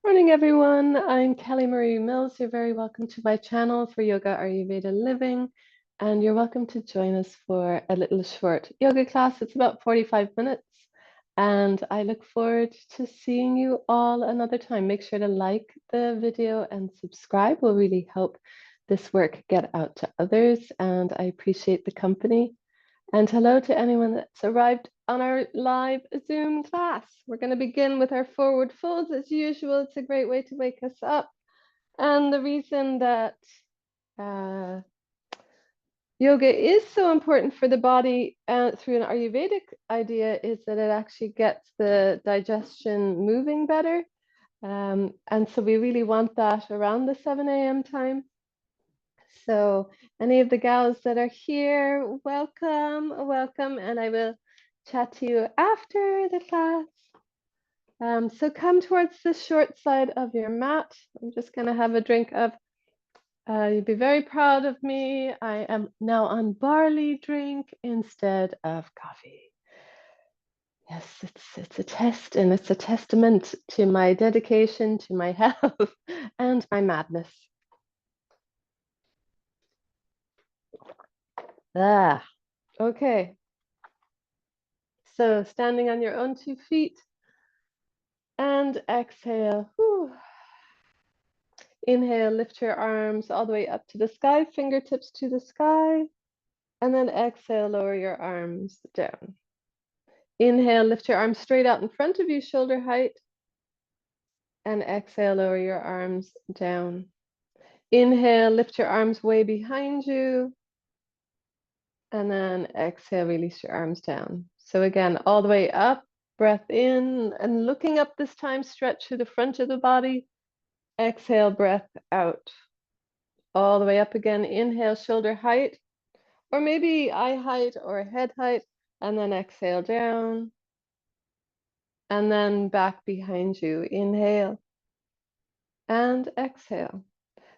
Morning, everyone. I'm Kelly Marie Mills. You're very welcome to my channel for Yoga Ayurveda Living, and you're welcome to join us for a little short yoga class. It's about 45 minutes, and I look forward to seeing you all another time. Make sure to like the video and subscribe. Will really help this work get out to others, and I appreciate the company. And hello to anyone that's arrived on our live Zoom class. We're going to begin with our forward folds as usual. It's a great way to wake us up. And the reason that uh, yoga is so important for the body through an Ayurvedic idea is that it actually gets the digestion moving better. And so we really want that around the 7 a.m. time. So any of the gals that are here, welcome, welcome, and I will chat to you after the class. So come towards the short side of your mat. I'm just going to have a drink of, you'd be very proud of me. I am now on barley drink instead of coffee. Yes, it's a test and it's a testament to my dedication to my health and my madness. Okay. So standing on your own 2 feet and exhale. Whew. Inhale, lift your arms all the way up to the sky, fingertips to the sky. And then exhale, lower your arms down. Inhale, lift your arms straight out in front of you, shoulder height. And exhale, lower your arms down. Inhale, lift your arms way behind you. And then exhale, release your arms down. So again, all the way up, breath in, and looking up this time, stretch through the front of the body. Exhale, breath out. All the way up again. Inhale, shoulder height, or maybe eye height or head height, and then exhale down. And then back behind you. Inhale and exhale.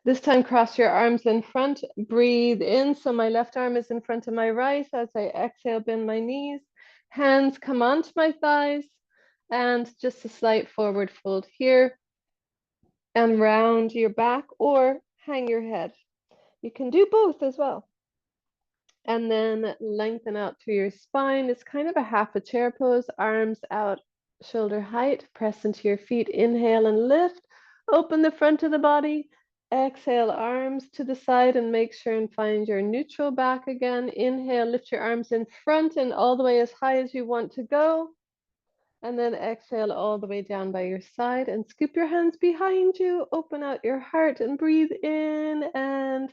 This time, cross your arms in front. Breathe in. So my left arm is in front of my right. As I exhale, bend my knees. Hands come onto my thighs. And just a slight forward fold here. And round your back or hang your head. You can do both as well. And then lengthen out through your spine. It's kind of a half a chair pose. Arms out, shoulder height. Press into your feet. Inhale and lift. Open the front of the body. Exhale, arms to the side and make sure and find your neutral back again. Inhale, lift your arms in front and all the way as high as you want to go. And then exhale all the way down by your side and scoop your hands behind you. Open out your heart and breathe in and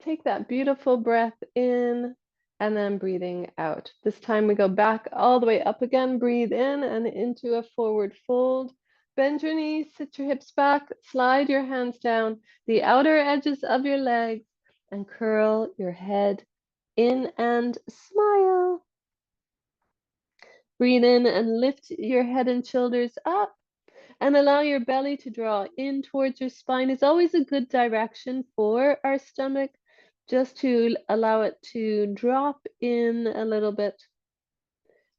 take that beautiful breath in and then breathing out. This time we go back all the way up again. Breathe in and into a forward fold. Bend your knees, sit your hips back, slide your hands down the outer edges of your legs and curl your head in and smile. Breathe in and lift your head and shoulders up and allow your belly to draw in towards your spine. Is always a good direction for our stomach, just to allow it to drop in a little bit.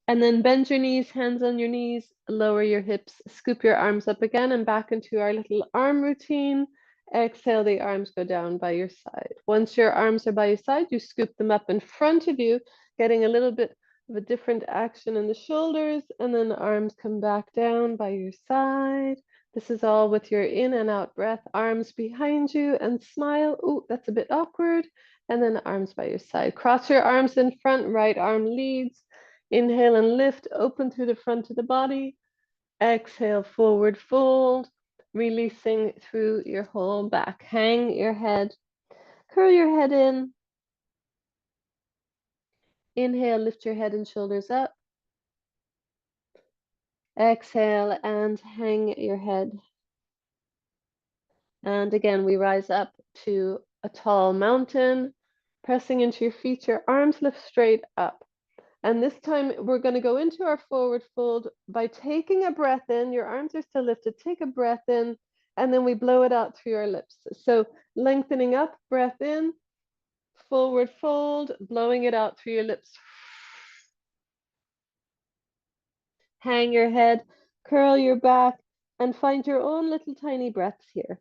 And then bend your knees, hands on your knees, lower your hips, scoop your arms up again and back into our little arm routine. Exhale, the arms go down by your side. Once your arms are by your side, you scoop them up in front of you, getting a little bit of a different action in the shoulders, and then the arms come back down by your side. This is all with your in and out breath, arms behind you and smile. Ooh, that's a bit awkward. And then arms by your side. Cross your arms in front, right arm leads. Inhale and lift, open through the front of the body. Exhale, forward fold, releasing through your whole back. Hang your head, curl your head in. Inhale, lift your head and shoulders up. Exhale and hang your head. And again, we rise up to a tall mountain, pressing into your feet, your arms lift straight up. And this time we're going to go into our forward fold by taking a breath in. Your arms are still lifted. Take a breath in, and then we blow it out through our lips. So lengthening up, breath in, forward fold, blowing it out through your lips. Hang your head, curl your back, and find your own little tiny breaths here.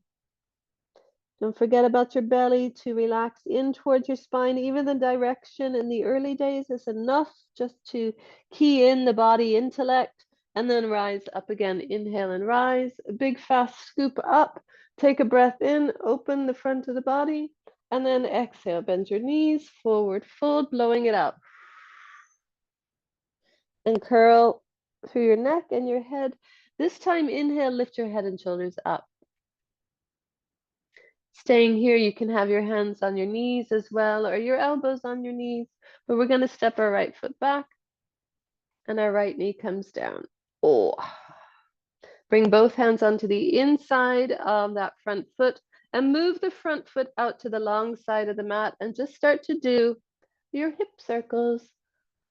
Don't forget about your belly to relax in towards your spine. Even the direction in the early days is enough just to key in the body intellect, and then rise up again. Inhale and rise. A big fast scoop up. Take a breath in, open the front of the body, and then exhale. Bend your knees, forward fold, blowing it out. And curl through your neck and your head. This time, inhale, lift your head and shoulders up. Staying here, you can have your hands on your knees as well, or your elbows on your knees, but we're going to step our right foot back and our right knee comes down. Oh, bring both hands onto the inside of that front foot and move the front foot out to the long side of the mat and just start to do your hip circles,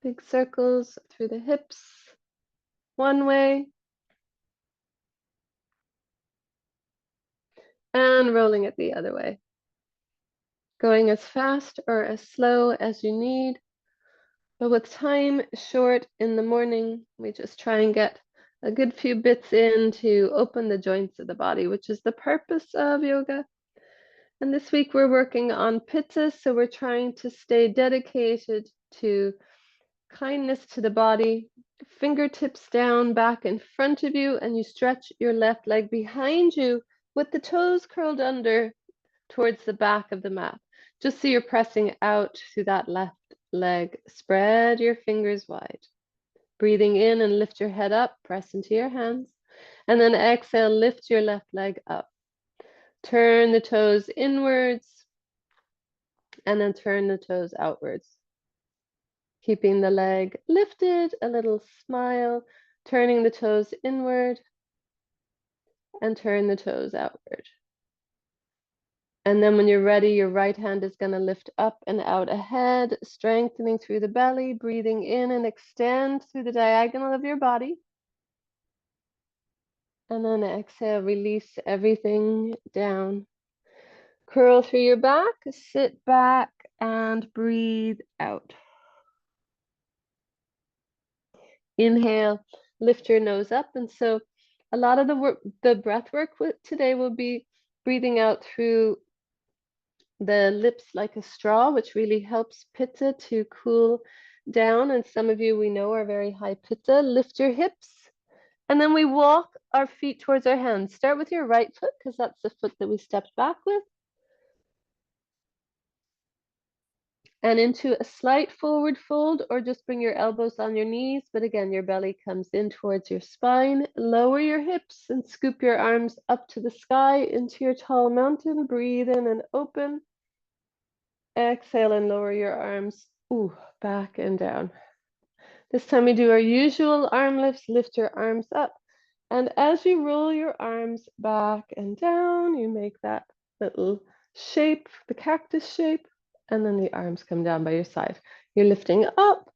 big circles through the hips one way and rolling it the other way. Going as fast or as slow as you need. But with time short in the morning, we just try and get a good few bits in to open the joints of the body, which is the purpose of yoga. And this week we're working on pitta, so we're trying to stay dedicated to kindness to the body. Fingertips down, back in front of you, and you stretch your left leg behind you with the toes curled under towards the back of the mat. Just so you're pressing out through that left leg. Spread your fingers wide. Breathing in and lift your head up, press into your hands. And then exhale, lift your left leg up. Turn the toes inwards and then turn the toes outwards. Keeping the leg lifted, a little smile, turning the toes inward and turn the toes outward. And then when you're ready, your right hand is going to lift up and out ahead, strengthening through the belly, breathing in and extend through the diagonal of your body. And then exhale, release everything down. Curl through your back, sit back and breathe out. Inhale, lift your nose up. And so a lot of the breath work today will be breathing out through the lips like a straw, which really helps pitta to cool down. And some of you we know are very high pitta. Lift your hips. And then we walk our feet towards our hands. Start with your right foot because that's the foot that we stepped back with. And into a slight forward fold, or just bring your elbows on your knees. But again, your belly comes in towards your spine. Lower your hips and scoop your arms up to the sky into your tall mountain. Breathe in and open. Exhale and lower your arms back and down. This time we do our usual arm lifts. Lift your arms up. And as you roll your arms back and down, you make that little shape, the cactus shape, and then the arms come down by your side. You're lifting up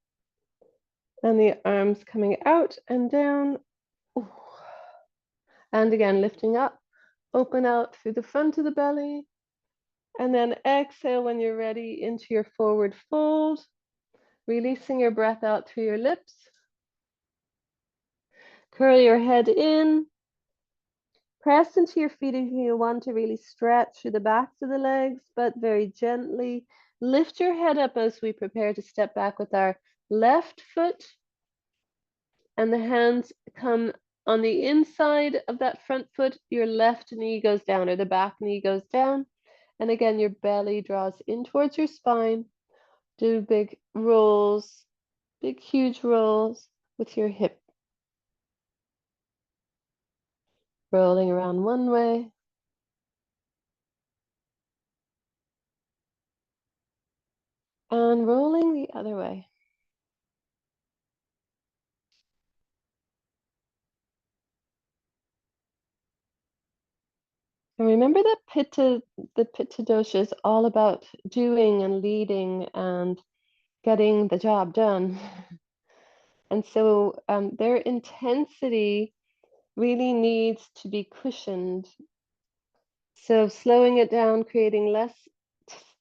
and the arms coming out and down. Ooh. And again, lifting up, open out through the front of the belly. And then exhale when you're ready into your forward fold, releasing your breath out through your lips. Curl your head in. Press into your feet if you want to really stretch through the backs of the legs, but very gently. Lift your head up as we prepare to step back with our left foot. And the hands come on the inside of that front foot. Your left knee goes down, or the back knee goes down. And again, your belly draws in towards your spine. Do big rolls, big, huge rolls with your hip. Rolling around one way. And rolling the other way. And remember that the Pitta dosha is all about doing and leading and getting the job done. And so their intensity really needs to be cushioned. So slowing it down, creating less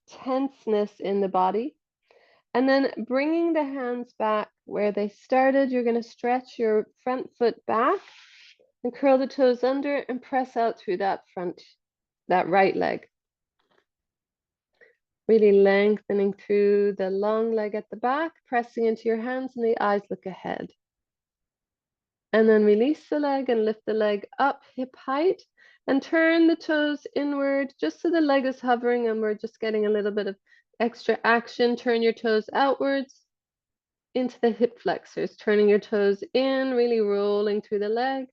tenseness in the body. And then bringing the hands back where they started. You're going to stretch your front foot back. And curl the toes under and press out through that right leg. Really lengthening through the long leg at the back, pressing into your hands and the eyes look ahead. And then release the leg and lift the leg up hip height and turn the toes inward just so the leg is hovering and we're just getting a little bit of extra action. Turn your toes outwards into the hip flexors, turning your toes in, really rolling through the leg,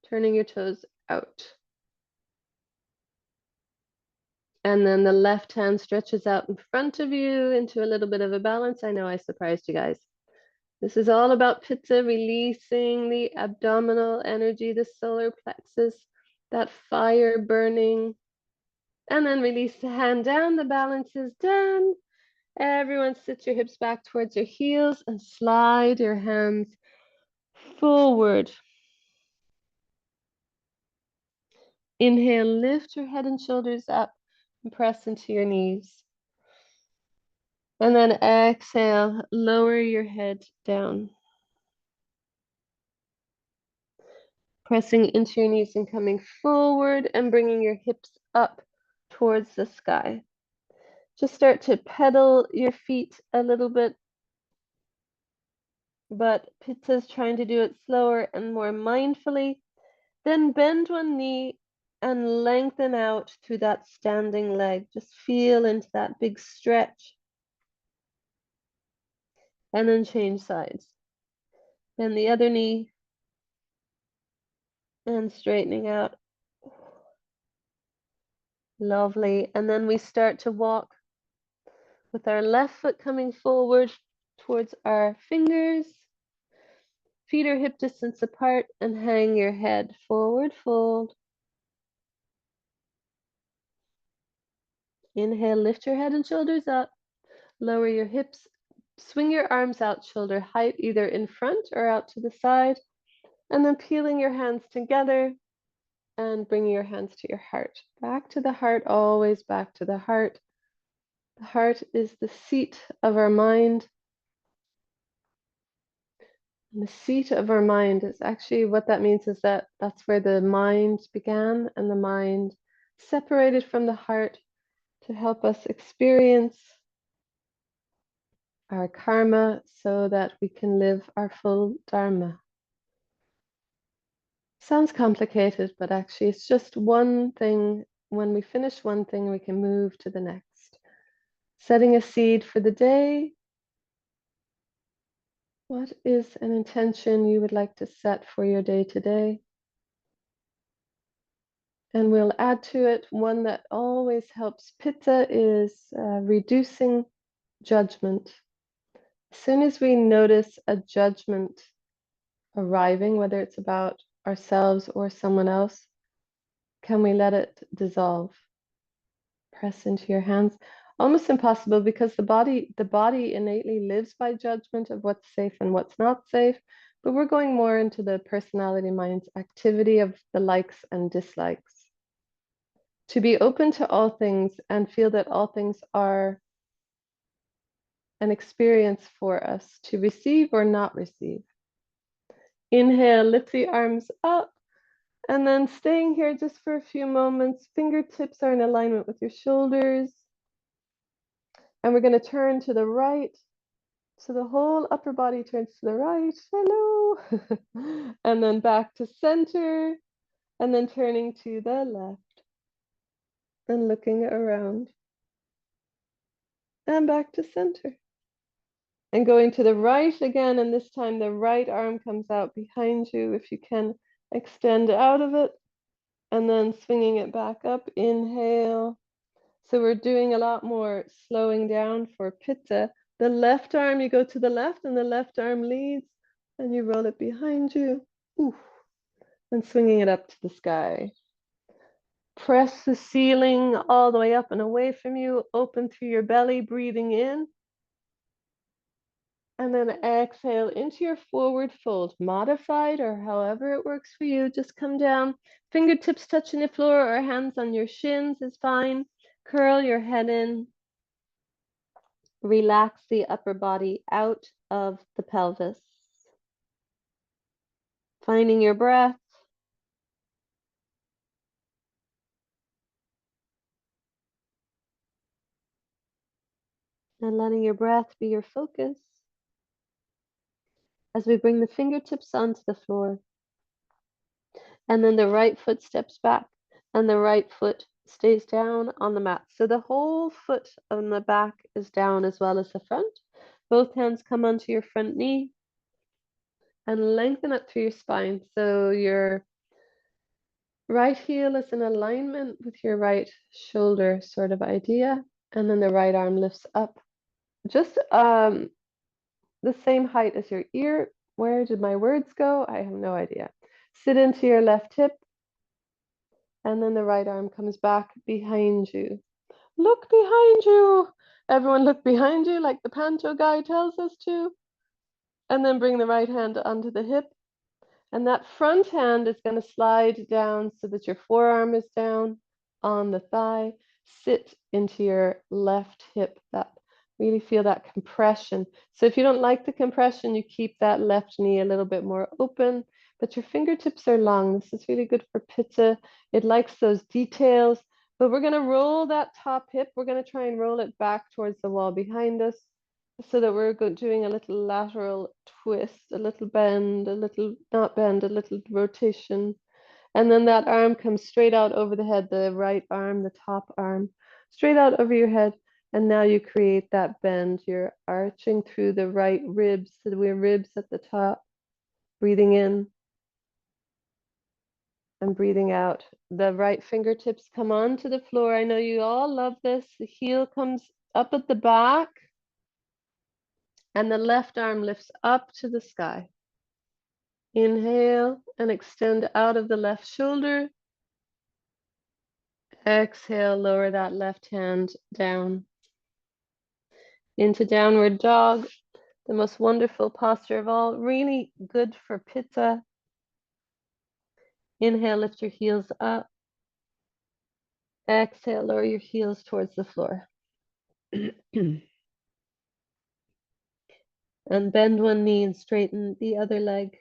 turning your toes out. And then the left hand stretches out in front of you into a little bit of a balance. I know I surprised you guys. This is all about Pitta, releasing the abdominal energy, the solar plexus, that fire burning. And then release the hand down, the balance is done. Everyone sit your hips back towards your heels and slide your hands forward. Inhale, lift your head and shoulders up and press into your knees. And then exhale, lower your head down. Pressing into your knees and coming forward and bringing your hips up towards the sky. Just start to pedal your feet a little bit, but Pitta is trying to do it slower and more mindfully. Then bend one knee and lengthen out through that standing leg. Just feel into that big stretch. And then change sides. Bend the other knee and straightening out. Lovely. And then we start to walk with our left foot coming forward towards our fingers. Feet are hip distance apart and hang your head forward, fold. Inhale, lift your head and shoulders up. Lower your hips, swing your arms out shoulder height, either in front or out to the side. And then peeling your hands together and bringing your hands to your heart. Back to the heart, always back to the heart. The heart is the seat of our mind. And the seat of our mind is actually what that means is that that's where the mind began and the mind separated from the heart to help us experience our karma so that we can live our full dharma. Sounds complicated, but actually it's just one thing. When we finish one thing, we can move to the next. Setting a seed for the day. What is an intention you would like to set for your day today? And we'll add to it one that always helps Pitta is reducing judgment. As soon as we notice a judgment arriving, whether it's about ourselves or someone else, can we let it dissolve? Press into your hands. Almost impossible because the body innately lives by judgment of what's safe and what's not safe. But we're going more into the personality mind's activity of the likes and dislikes. To be open to all things and feel that all things are an experience for us to receive or not receive. Inhale, lift the arms up, and then staying here just for a few moments. Fingertips are in alignment with your shoulders. And we're going to turn to the right. So the whole upper body turns to the right. Hello. And then back to center. And then turning to the left. And looking around. And back to center. And going to the right again. And this time the right arm comes out behind you. If you can extend out of it. And then swinging it back up. Inhale. So we're doing a lot more slowing down for Pitta. The left arm, you go to the left and the left arm leads and you roll it behind you. Oof. And swinging it up to the sky. Press the ceiling all the way up and away from you. Open through your belly, breathing in. And then exhale into your forward fold, modified or however it works for you. Just come down. Fingertips touching the floor or hands on your shins is fine. Curl your head in. Relax the upper body out of the pelvis. Finding your breath. And letting your breath be your focus as we bring the fingertips onto the floor. And then the right foot steps back and the right foot stays down on the mat. So the whole foot on the back is down as well as the front. Both hands come onto your front knee and lengthen up through your spine. So your right heel is in alignment with your right shoulder, sort of idea. And then the right arm lifts up. Just the same height as your ear. Where did my words go? I have no idea. Sit into your left hip. And then the right arm comes back behind you. Look behind you. Everyone look behind you like the panto guy tells us to. And then bring the right hand onto the hip. And that front hand is going to slide down so that your forearm is down on the thigh. Sit into your left hip. That really feel that compression. So if you don't like the compression, you keep that left knee a little bit more open, but your fingertips are long. This is really good for pitta. It likes those details, but we're going to roll that top hip. We're going to try and roll it back towards the wall behind us, so that we're doing a little lateral twist, a little bend, a little, not bend, a little rotation. And then that arm comes straight out over the head, the right arm, the top arm, straight out over your head. And now you create that bend. You're arching through the right ribs, so we're ribs at the top, breathing in and breathing out. The right fingertips come onto the floor. I know you all love this. The heel comes up at the back. And the left arm lifts up to the sky. Inhale and extend out of the left shoulder. Exhale, lower that left hand down into downward dog. The most wonderful posture of all, really good for pitta. Inhale, lift your heels up. Exhale, lower your heels towards the floor. And bend one knee and straighten the other leg.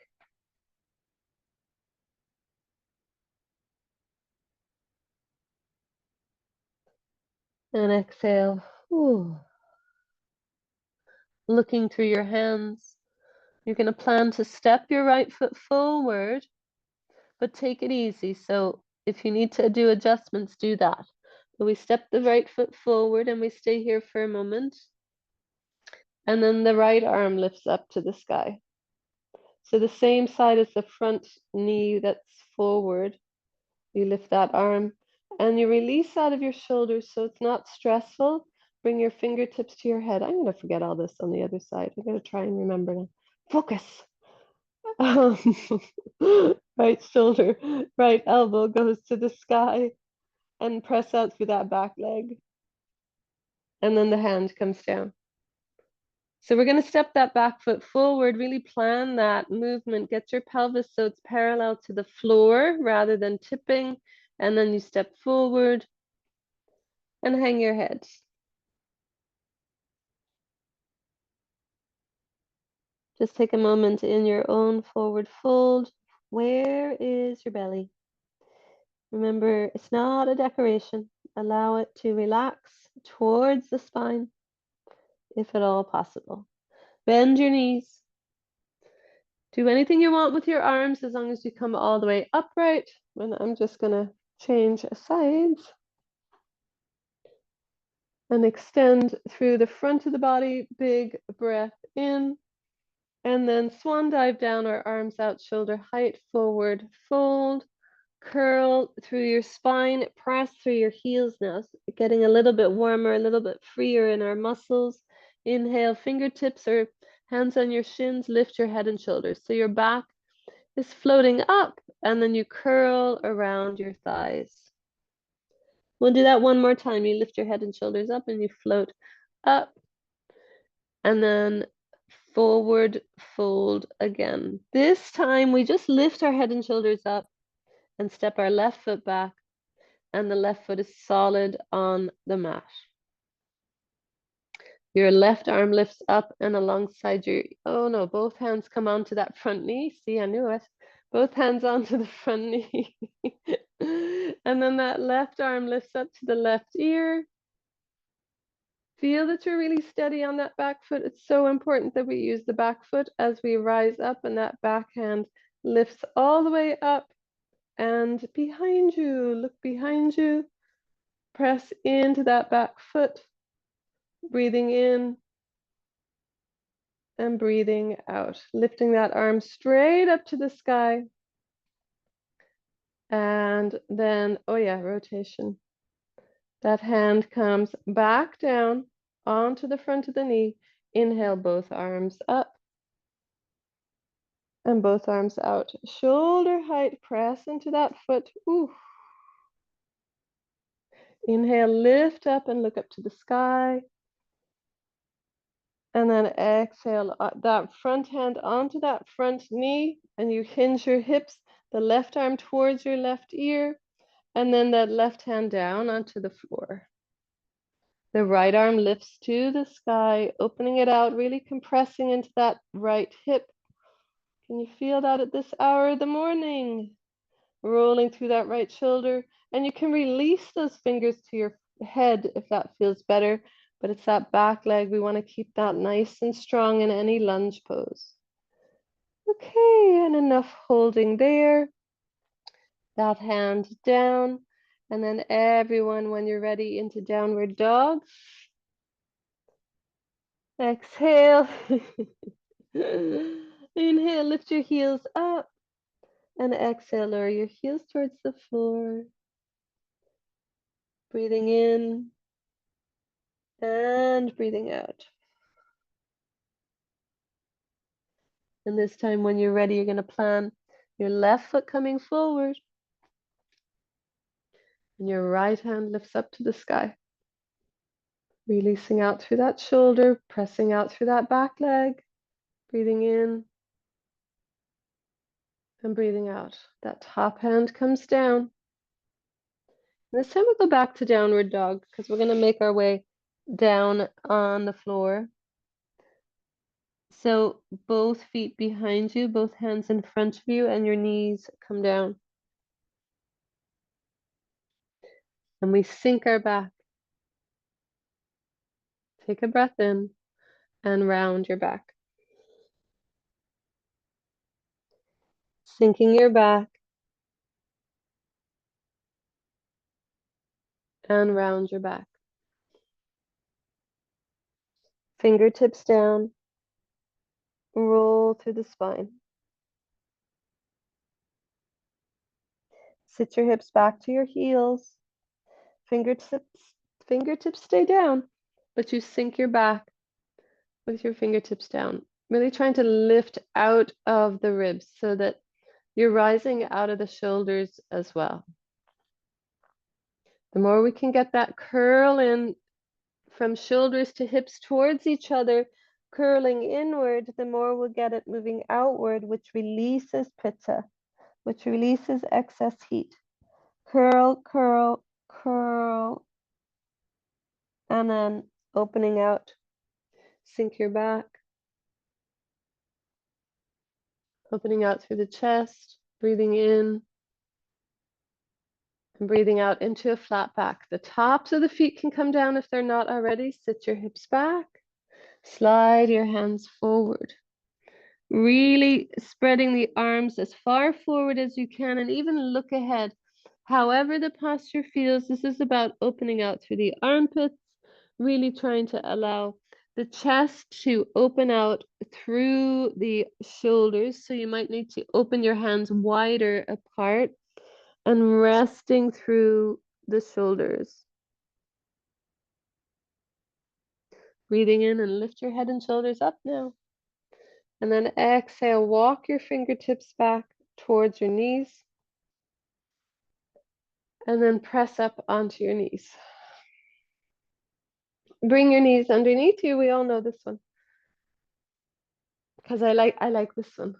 And exhale. Ooh. Looking through your hands. You're going to plan to step your right foot forward, but take it easy. So if you need to do adjustments, do that. But we step the right foot forward and we stay here for a moment. And then the right arm lifts up to the sky. So the same side as the front knee that's forward, you lift that arm and you release out of your shoulders so it's not stressful. Bring your fingertips to your head. I'm going to forget all this on the other side. I'm going to try and remember now. Focus. Right shoulder, right elbow goes to the sky and press out through that back leg. And then the hand comes down. So we're going to step that back foot forward, really plan that movement. Get your pelvis so it's parallel to the floor rather than tipping. And then you step forward and hang your head. Just take a moment in your own forward fold. Where is your belly? Remember, it's not a decoration. Allow it to relax towards the spine, if at all possible. Bend your knees. Do anything you want with your arms as long as you come all the way upright. And I'm just going to change sides and extend through the front of the body. Big breath in. And then swan dive down, our arms out, shoulder height, forward fold. Curl through your spine, press through your heels now, getting a little bit warmer, a little bit freer in our muscles. Inhale, fingertips or hands on your shins, lift your head and shoulders. So your back is floating up and then you curl around your thighs. We'll do that one more time. You lift your head and shoulders up and you float up and then forward fold again. This time we just lift our head and shoulders up and step our left foot back, and the left foot is solid on the mat. Your left arm lifts up and alongside your, oh no, both hands come onto that front knee. See, I knew it. Both hands onto the front knee. And then that left arm lifts up to the left ear. Feel that you're really steady on that back foot. It's so important that we use the back foot as we rise up, and that backhand lifts all the way up and behind you. Look behind you. Press into that back foot, breathing in and breathing out. Lifting that arm straight up to the sky. And then, oh yeah, rotation. That hand comes back down onto the front of the knee. Inhale, both arms up and both arms out. Shoulder height, press into that foot. Ooh. Inhale, lift up and look up to the sky. And then exhale, that front hand onto that front knee, and you hinge your hips, the left arm towards your left ear, and then that left hand down onto the floor. The right arm lifts to the sky, opening it out, really compressing into that right hip. Can you feel that at this hour of the morning? Rolling through that right shoulder. And you can release those fingers to your head if that feels better. But it's that back leg. We want to keep that nice and strong in any lunge pose. Okay, and enough holding there. That hand down. And then everyone, when you're ready, into downward dog. Exhale. Inhale, lift your heels up. And exhale, lower your heels towards the floor. Breathing in and breathing out. And this time when you're ready, you're going to plan your left foot coming forward. And your right hand lifts up to the sky. Releasing out through that shoulder, pressing out through that back leg. Breathing in and breathing out. That top hand comes down. And this time we'll go back to downward dog because we're going to make our way down on the floor. So both feet behind you, both hands in front of you, and your knees come down. And we sink our back. Take a breath in and round your back. Sinking your back and round your back. Fingertips down. Roll through the spine. Sit your hips back to your heels. Fingertips stay down, but you sink your back with your fingertips down. Really trying to lift out of the ribs so that you're rising out of the shoulders as well. The more we can get that curl in from shoulders to hips towards each other, curling inward, the more we'll get it moving outward, which releases pitta, which releases excess heat. Curl, curl, curl, and then opening out. Sink your back. Opening out through the chest, breathing in and breathing out into a flat back. The tops of the feet can come down if they're not already. Sit your hips back. Slide your hands forward. Really spreading the arms as far forward as you can and even look ahead. However the posture feels, this is about opening out through the armpits, really trying to allow the chest to open out through the shoulders. So you might need to open your hands wider apart and resting through the shoulders. Breathing in and lift your head and shoulders up now. And then exhale, walk your fingertips back towards your knees. And then press up onto your knees. Bring your knees underneath you. We all know this one. Because I like this one.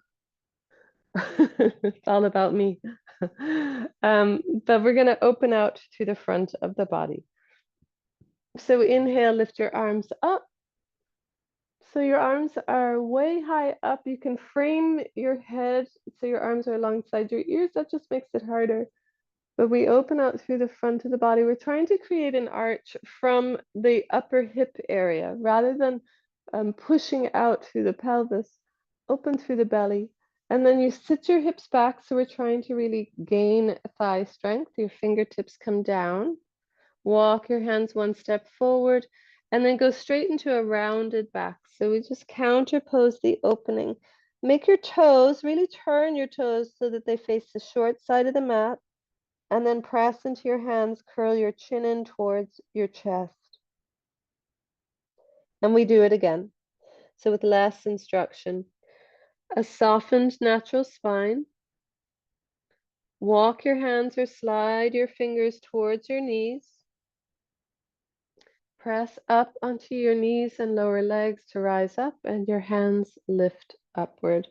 It's all about me. But we're going to open out to the front of the body. So inhale, lift your arms up. So your arms are way high up. You can frame your head so your arms are alongside your ears. That just makes it harder. But we open out through the front of the body. We're trying to create an arch from the upper hip area rather than pushing out through the pelvis. Open through the belly. And then you sit your hips back. So we're trying to really gain thigh strength. Your fingertips come down. Walk your hands one step forward and then go straight into a rounded back. So we just counterpose the opening. Make your toes, really turn your toes so that they face the short side of the mat. And then press into your hands, curl your chin in towards your chest. And we do it again. So with less instruction. A softened natural spine. Walk your hands or slide your fingers towards your knees. Press up onto your knees and lower legs to rise up, and your hands lift upward.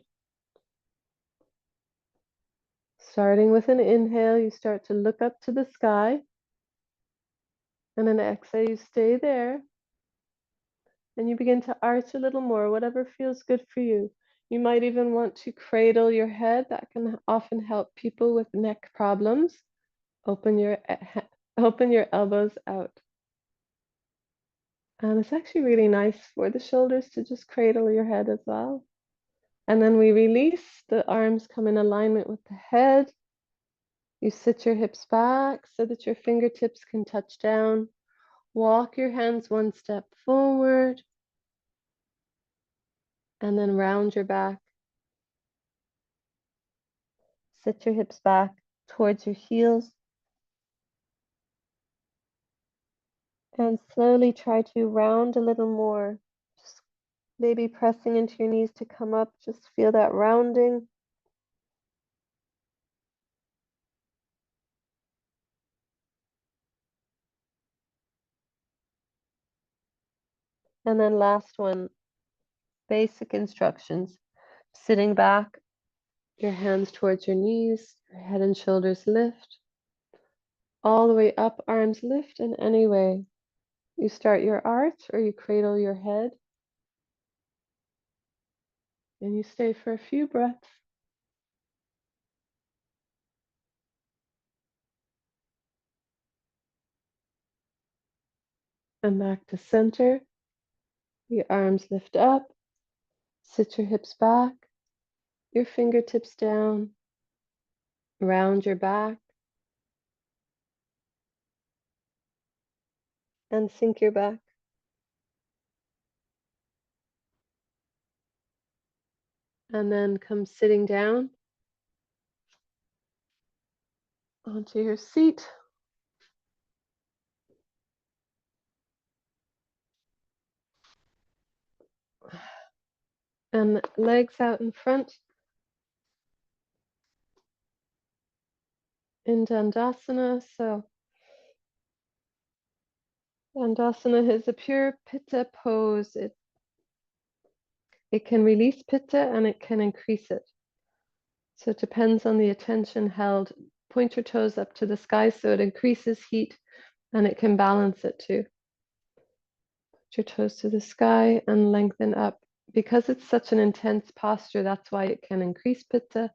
Starting with an inhale, you start to look up to the sky. And an exhale, you stay there. And you begin to arch a little more, whatever feels good for you. You might even want to cradle your head. That can often help people with neck problems. Open your elbows out. And it's actually really nice for the shoulders to just cradle your head as well. And then we release, the arms come in alignment with the head. You sit your hips back so that your fingertips can touch down. Walk your hands one step forward. And then round your back. Sit your hips back towards your heels. And slowly try to round a little more. Just maybe pressing into your knees to come up. Just feel that rounding. And then last one, basic instructions. Sitting back, your hands towards your knees, your head and shoulders lift. All the way up, arms lift in any way. You start your arch or you cradle your head. And you stay for a few breaths. And back to center. Your arms lift up. Sit your hips back. Your fingertips down. Round your back. And sink your back. And then come sitting down onto your seat. And legs out in front. In Dandasana. So Dandasana is a pure pitta pose. It can release pitta and it can increase it. So it depends on the attention held. Point your toes up to the sky so it increases heat and it can balance it too. Put your toes to the sky and lengthen up. Because it's such an intense posture, that's why it can increase pitta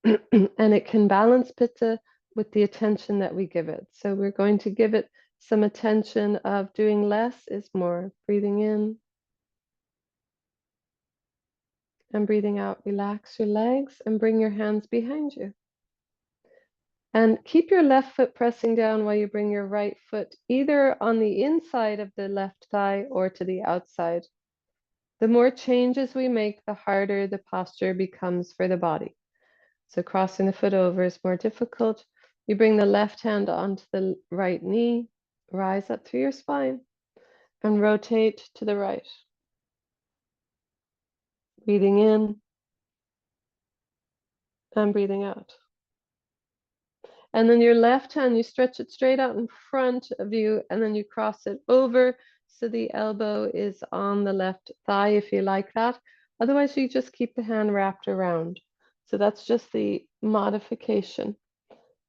and it can balance pitta with the attention that we give it. So we're going to give it some attention of doing less is more. Breathing in and breathing out. Relax your legs and bring your hands behind you. And keep your left foot pressing down while you bring your right foot either on the inside of the left thigh or to the outside. The more changes we make, the harder the posture becomes for the body. So crossing the foot over is more difficult. You bring the left hand onto the right knee, rise up through your spine, and rotate to the right. Breathing in and breathing out. And then your left hand, you stretch it straight out in front of you, and then you cross it over so the elbow is on the left thigh if you like that. Otherwise, you just keep the hand wrapped around. So that's just the modification.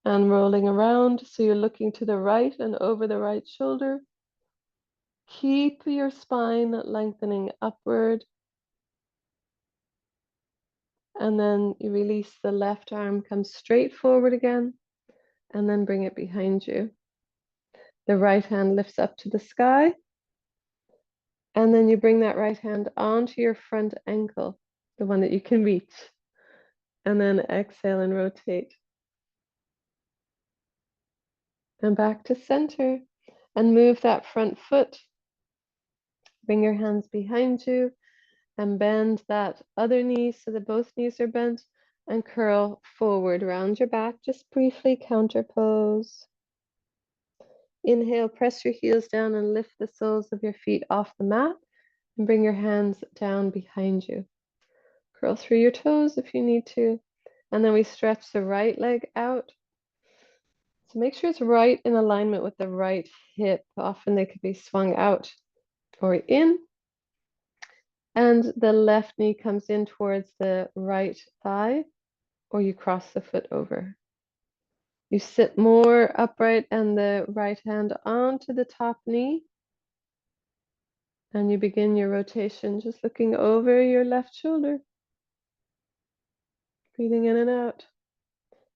And rolling around, so you're looking to the right and over the right shoulder. Keep your spine lengthening upward. And then you release the left arm, come straight forward again. and then bring it behind you. The right hand lifts up to the sky, and then you bring that right hand onto your front ankle, the one that you can reach, and then exhale and rotate. And back to center, and move that front foot. Bring your hands behind you and bend that other knee so that both knees are bent, and curl forward around your back. Just briefly counter pose. Inhale, press your heels down and lift the soles of your feet off the mat, and bring your hands down behind you. Curl through your toes if you need to, and then we stretch the right leg out. So make sure it's right in alignment with the right hip. Often they could be swung out or in, and the left knee comes in towards the right thigh, or you cross the foot over. You sit more upright and the right hand onto the top knee, and you begin your rotation just looking over your left shoulder, breathing in and out.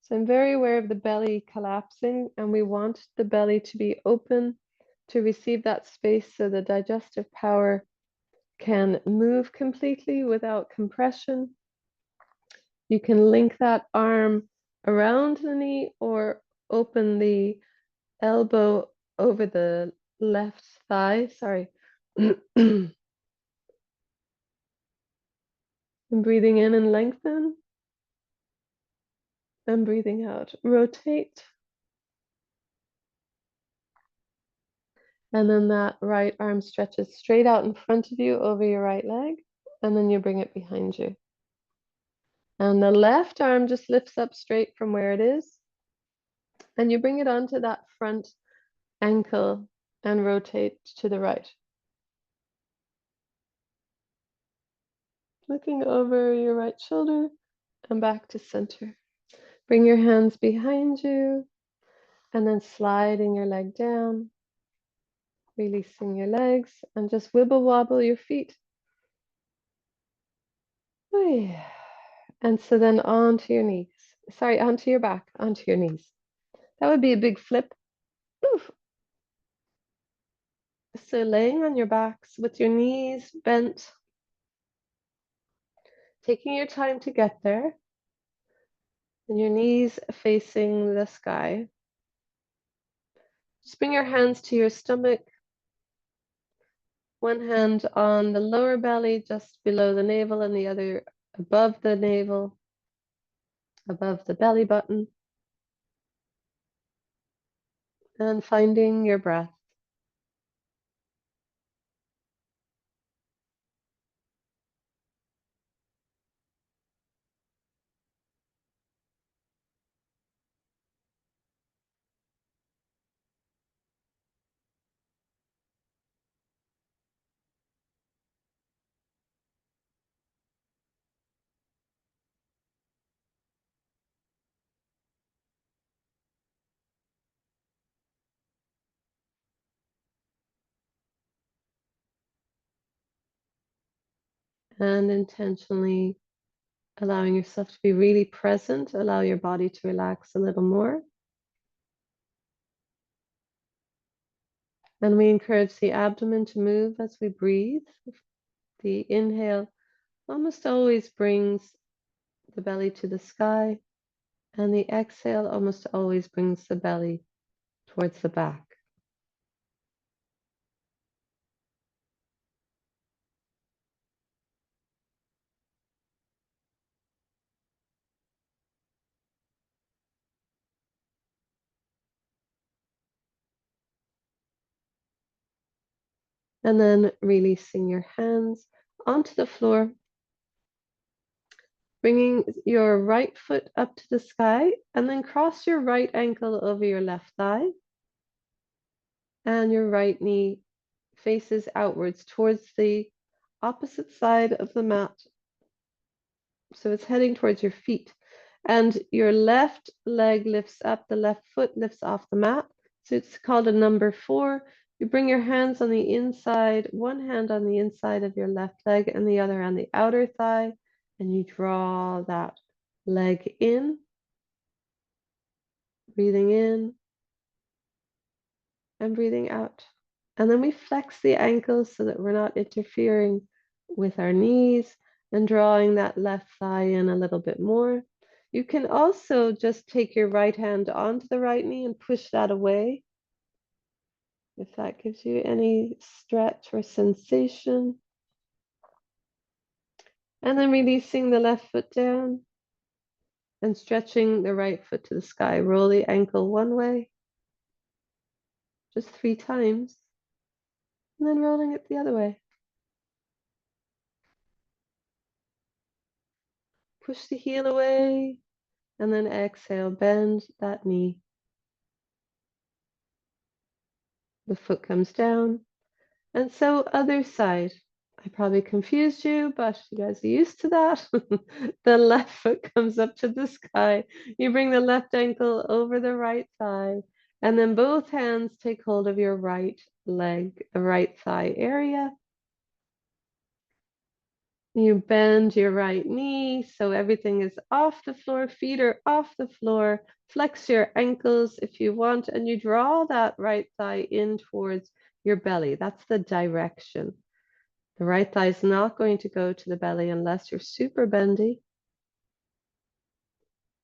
So I'm very aware of the belly collapsing, and we want the belly to be open to receive that space so the digestive power can move completely without compression. You can link that arm around the knee or open the elbow over the left thigh, sorry. And breathing in and lengthen, and breathing out, rotate. And then that right arm stretches straight out in front of you over your right leg, and then you bring it behind you. And the left arm just lifts up straight from where it is, and you bring it onto that front ankle and rotate to the right. Looking over your right shoulder and back to center. Bring your hands behind you, and then sliding your leg down, releasing your legs, and just wibble wobble your feet. And so then onto your knees. Sorry, onto your back, onto your knees. That would be a big flip. Oof. So laying on your backs with your knees bent, taking your time to get there, and your knees facing the sky. Just bring your hands to your stomach. One hand on the lower belly, just below the navel, and the other above the navel, above the belly button. And finding your breath. And intentionally allowing yourself to be really present, allow your body to relax a little more. And we encourage the abdomen to move as we breathe. The inhale almost always brings the belly to the sky, and the exhale almost always brings the belly towards the back. And then releasing your hands onto the floor, bringing your right foot up to the sky, and then cross your right ankle over your left thigh, and your right knee faces outwards towards the opposite side of the mat. So it's heading towards your feet, and your left leg lifts up, the left foot lifts off the mat. So it's called a number 4. You bring your hands on the inside, one hand on the inside of your left leg and the other on the outer thigh, and you draw that leg in, Breathing in and breathing out. And then we flex the ankles so that we're not interfering with our knees and drawing that left thigh in a little bit more. You can also just take your right hand onto the right knee and push that away, if that gives you any stretch or sensation. And then releasing the left foot down and stretching the right foot to the sky. Roll the ankle one way, just 3 times, and then rolling it the other way. Push the heel away, and then exhale, bend that knee. The foot comes down, and so other side. I probably confused you, but you guys are used to that. The left foot comes up to the sky. You bring the left ankle over the right thigh, and then both hands take hold of your right leg, the right thigh area. You bend your right knee so everything is off the floor, feet are off the floor. Flex your ankles if you want, and you draw that right thigh in towards your belly. That's the direction. The right thigh is not going to go to the belly unless you're super bendy.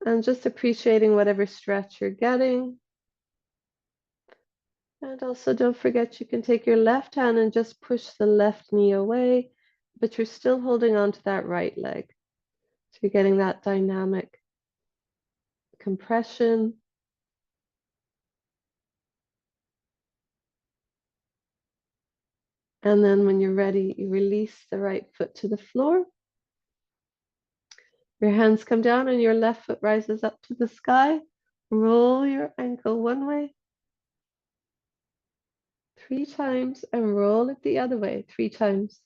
And just appreciating whatever stretch you're getting. And also don't forget you can take your left hand and just push the left knee away, but you're still holding on to that right leg. So you're getting that dynamic compression. And then when you're ready, you release the right foot to the floor. Your hands come down and your left foot rises up to the sky. Roll your ankle one way, 3 times, and roll it the other way 3 times.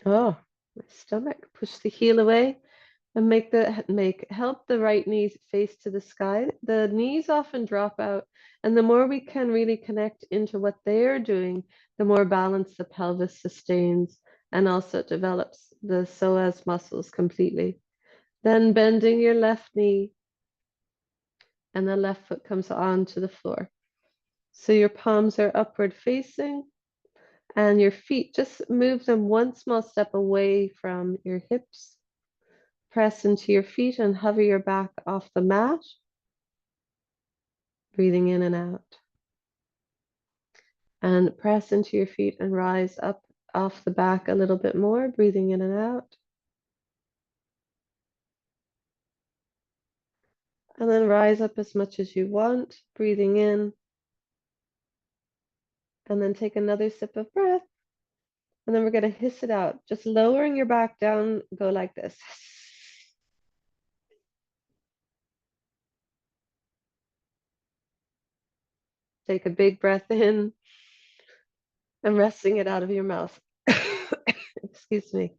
Oh, my stomach. Push the heel away and help the right knees face to the sky. The knees often drop out, and the more we can really connect into what they're doing, the more balance the pelvis sustains and also develops the psoas muscles completely. Then bending your left knee, and the left foot comes onto the floor. So your palms are upward facing, and your feet, just move them one small step away from your hips. Press into your feet and hover your back off the mat. Breathing in and out. And press into your feet and rise up off the back a little bit more, breathing in and out. And then rise up as much as you want, breathing in. And then take another sip of breath. And then we're going to hiss it out, just lowering your back down, go like this. Take a big breath in and resting it out of your mouth. Excuse me.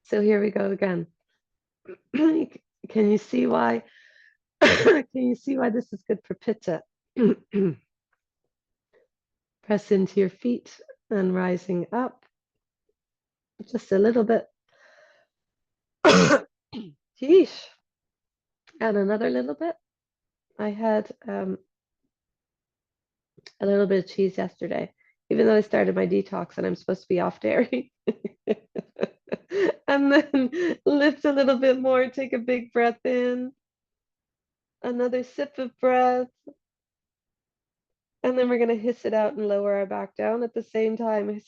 So here we go again. Can you see why? Can you see why this is good for pitta? Press into your feet and rising up just a little bit. Yeesh. And another little bit. I had a little bit of cheese yesterday, even though I started my detox and I'm supposed to be off dairy. And then lift a little bit more, take a big breath in, another sip of breath, and then we're going to hiss it out and lower our back down at the same time.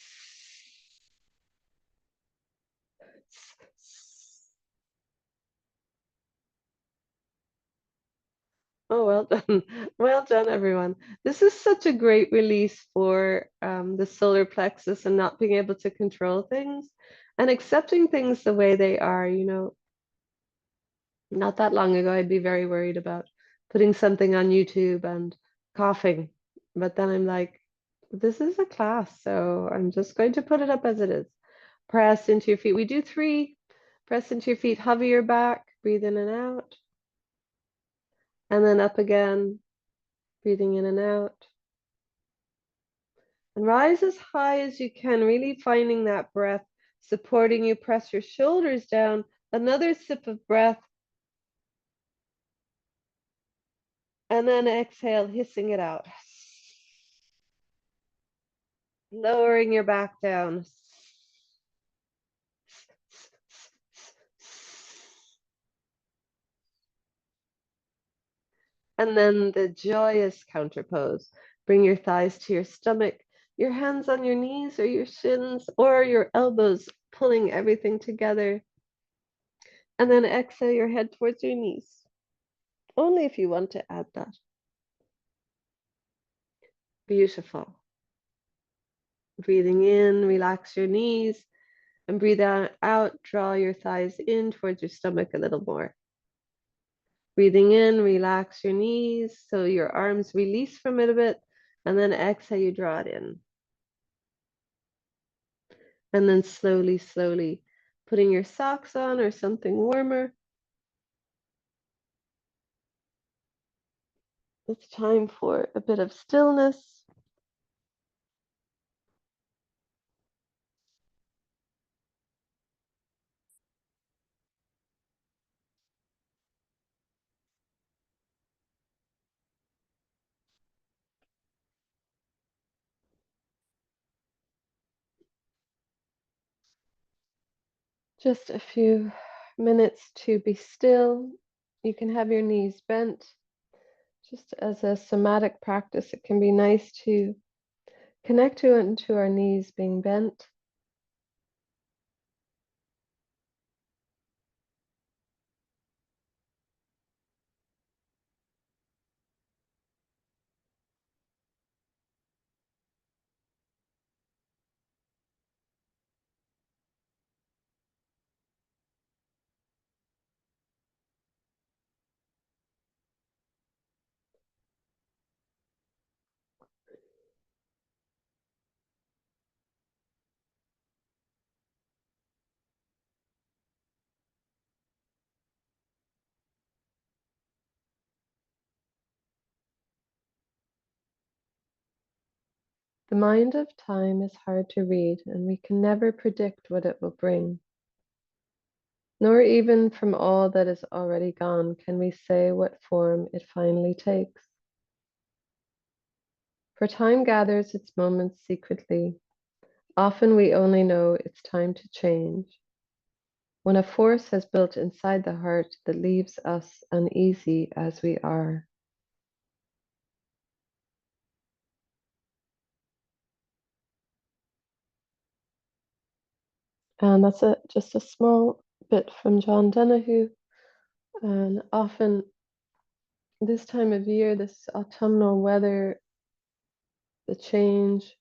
Oh, well done. Well done, everyone. This is such a great release for the solar plexus and not being able to control things and accepting things the way they are. You know, not that long ago, I'd be very worried about putting something on YouTube and coughing. But then I'm like, this is a class, so I'm just going to put it up as it is. Press into your feet. We do 3. Press into your feet, hover your back, breathe in and out. And then up again, breathing in and out. And rise as high as you can, really finding that breath supporting you. Press your shoulders down. Another sip of breath. And then exhale, hissing it out. Lowering your back down. And then the joyous counter pose. Bring your thighs to your stomach, your hands on your knees or your shins or your elbows, pulling everything together. And then exhale your head towards your knees. Only if you want to add that. Beautiful. Breathing in, relax your knees. And breathe out, draw your thighs in towards your stomach a little more. Breathing in, relax your knees so your arms release from it a bit. And then exhale, you draw it in. And then slowly, slowly putting your socks on or something warmer. It's time for a bit of stillness. Just a few minutes to be still. You can have your knees bent. Just as a somatic practice, it can be nice to connect to it into our knees being bent. The mind of time is hard to read, and we can never predict what it will bring. Nor even from all that is already gone can we say what form it finally takes. For time gathers its moments secretly. Often we only know it's time to change. When a force has built inside the heart that leaves us uneasy as we are. And that's just a small bit from John Donahue. And often this time of year, this autumnal weather, the change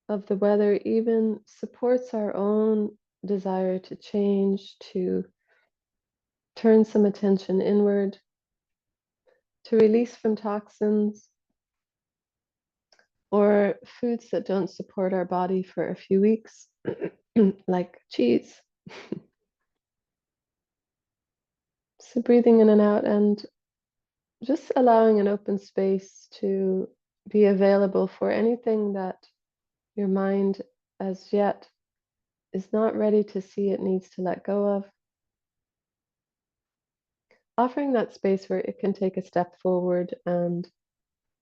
of the weather even supports our own desire to change, to turn some attention inward, to release from toxins or foods that don't support our body for a few weeks, like cheese. So breathing in and out and just allowing an open space to be available for anything that your mind as yet is not ready to see it needs to let go of. Offering that space where it can take a step forward and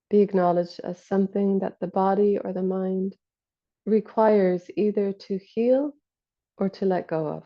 be acknowledged as something that the body or the mind requires either to heal or to let go of.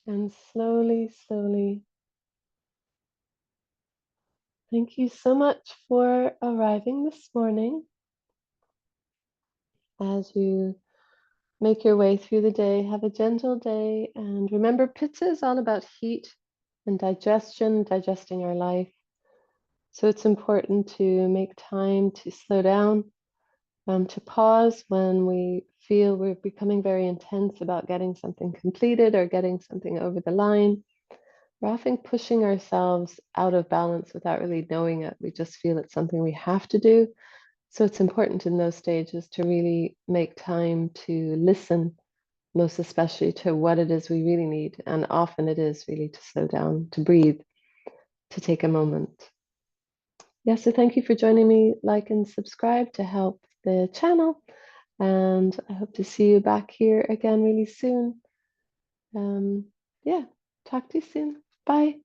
And slowly, slowly, thank you so much for arriving this morning. As you make your way through the day, have a gentle day. And remember, Pitta is all about heat. and digesting our life. So it's important to make time to slow down, to pause when we feel we're becoming very intense about getting something completed or getting something over the line. We're often pushing ourselves out of balance without really knowing it. We just feel it's something we have to do. So it's important in those stages to really make time to listen, most especially to what it is we really need. And often it is really to slow down, to breathe, to take a moment. Yeah, so thank you for joining me. Like and subscribe to help the channel. And I hope to see you back here again really soon. Yeah, talk to you soon. Bye.